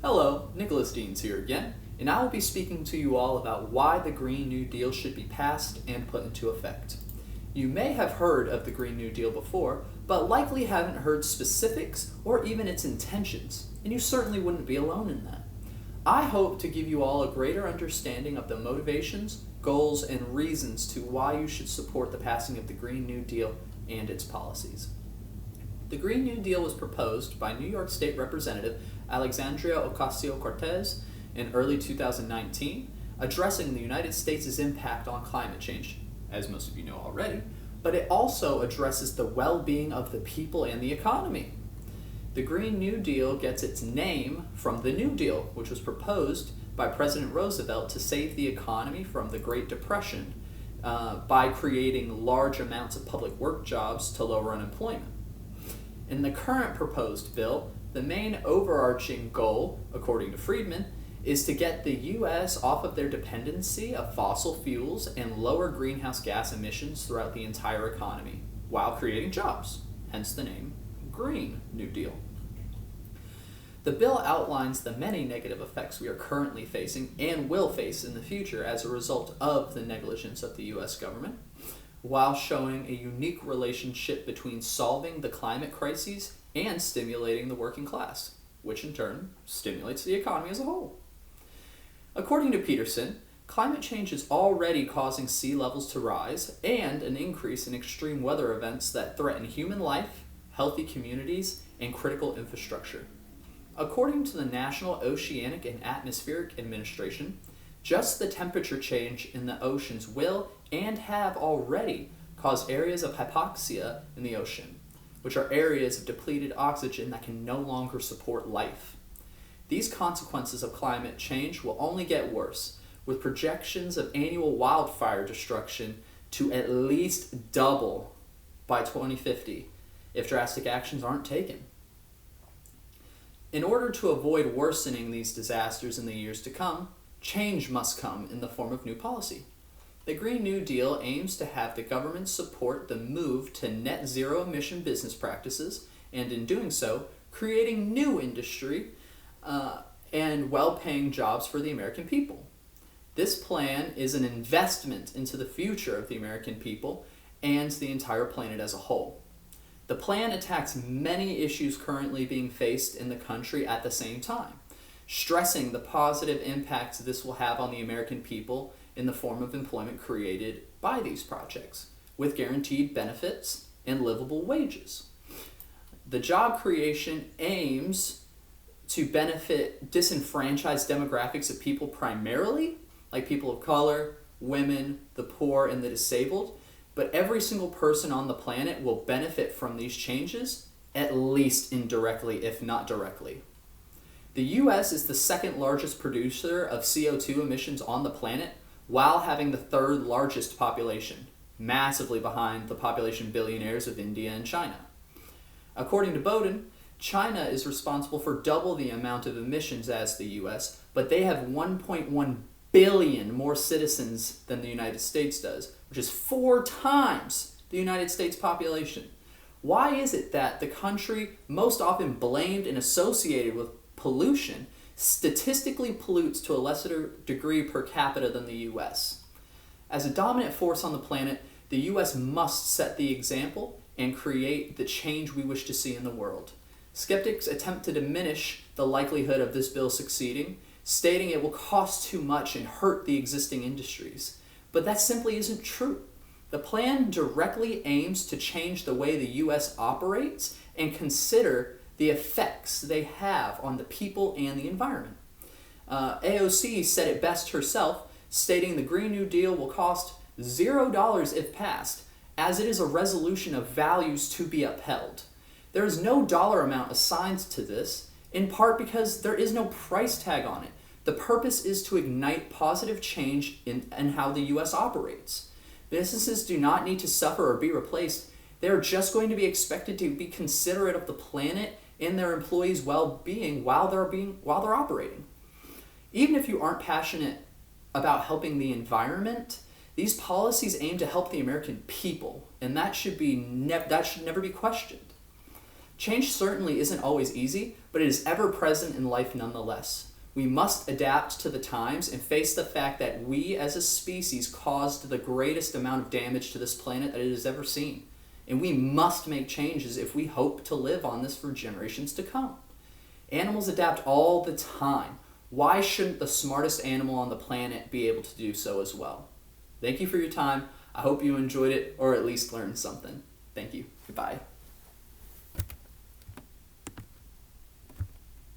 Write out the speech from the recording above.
Hello, Nicholas Deans here again, and I will be speaking to you all about why the Green New Deal should be passed and put into effect. You may have heard of the Green New Deal before, but likely haven't heard specifics or even its intentions, and you certainly wouldn't be alone in that. I hope to give you all a greater understanding of the motivations, goals, and reasons to why you should support the passing of the Green New Deal and its policies. The Green New Deal was proposed by New York State Representative Alexandria Ocasio-Cortez in early 2019, addressing the United States' impact on climate change, as most of you know already, but it also addresses the well-being of the people and the economy. The Green New Deal gets its name from the New Deal, which was proposed by President Roosevelt to save the economy from the Great Depression by creating large amounts of public work jobs to lower unemployment. In the current proposed bill, the main overarching goal, according to Friedman, is to get the U.S. off of their dependency of fossil fuels and lower greenhouse gas emissions throughout the entire economy, while creating jobs, hence the name Green New Deal. The bill outlines the many negative effects we are currently facing and will face in the future as a result of the negligence of the U.S. government, while showing a unique relationship between solving the climate crises and stimulating the working class, which in turn stimulates the economy as a whole. According to Peterson, climate change is already causing sea levels to rise and an increase in extreme weather events that threaten human life, healthy communities, and critical infrastructure. According to the National Oceanic and Atmospheric Administration, just the temperature change in the oceans will and have already caused areas of hypoxia in the ocean, which are areas of depleted oxygen that can no longer support life. These consequences of climate change will only get worse, with projections of annual wildfire destruction to at least double by 2050 if drastic actions aren't taken. In order to avoid worsening these disasters in the years to come, change must come in the form of new policy. The Green New Deal aims to have the government support the move to net zero emission business practices, and in doing so, creating new industry and well-paying jobs for the American people. This plan is an investment into the future of the American people and the entire planet as a whole. The plan attacks many issues currently being faced in the country at the same time, stressing the positive impacts this will have on the American people in the form of employment created by these projects, with guaranteed benefits and livable wages. The job creation aims to benefit disenfranchised demographics of people primarily, like people of color, women, the poor, and the disabled, but every single person on the planet will benefit from these changes, at least indirectly, if not directly. The U.S. is the second largest producer of CO2 emissions on the planet, while having the third largest population, massively behind the population billionaires of India and China. According to Bowden, China is responsible for double the amount of emissions as the U.S., but they have 1.1 billion more citizens than the United States does, which is 4 times the United States population. Why is it that the country most often blamed and associated with pollution statistically pollutes to a lesser degree per capita than the U.S.? As a dominant force on the planet, the U.S. must set the example and create the change we wish to see in the world. Skeptics attempt to diminish the likelihood of this bill succeeding, stating it will cost too much and hurt the existing industries. But that simply isn't true. The plan directly aims to change the way the U.S. operates and consider the effects they have on the people and the environment. AOC said it best herself, stating the Green New Deal will cost $0 if passed, as it is a resolution of values to be upheld. There is no dollar amount assigned to this, in part because there is no price tag on it. The purpose is to ignite positive change in how the U.S. operates. Businesses do not need to suffer or be replaced. They are just going to be expected to be considerate of the planet and their employees' well-being while they're operating. Even if you aren't passionate about helping the environment, these policies aim to help the American people, and that should never be questioned. Change certainly isn't always easy, but but it is ever present in life nonetheless. We must adapt to the times and face the fact that we as a species caused the greatest amount of damage to this planet that it has ever seen. And we must make changes if we hope to live on this for generations to come. Animals adapt all the time. Why shouldn't the smartest animal on the planet be able to do so as well? Thank you for your time. I hope you enjoyed it or at least learned something. Thank you. Goodbye.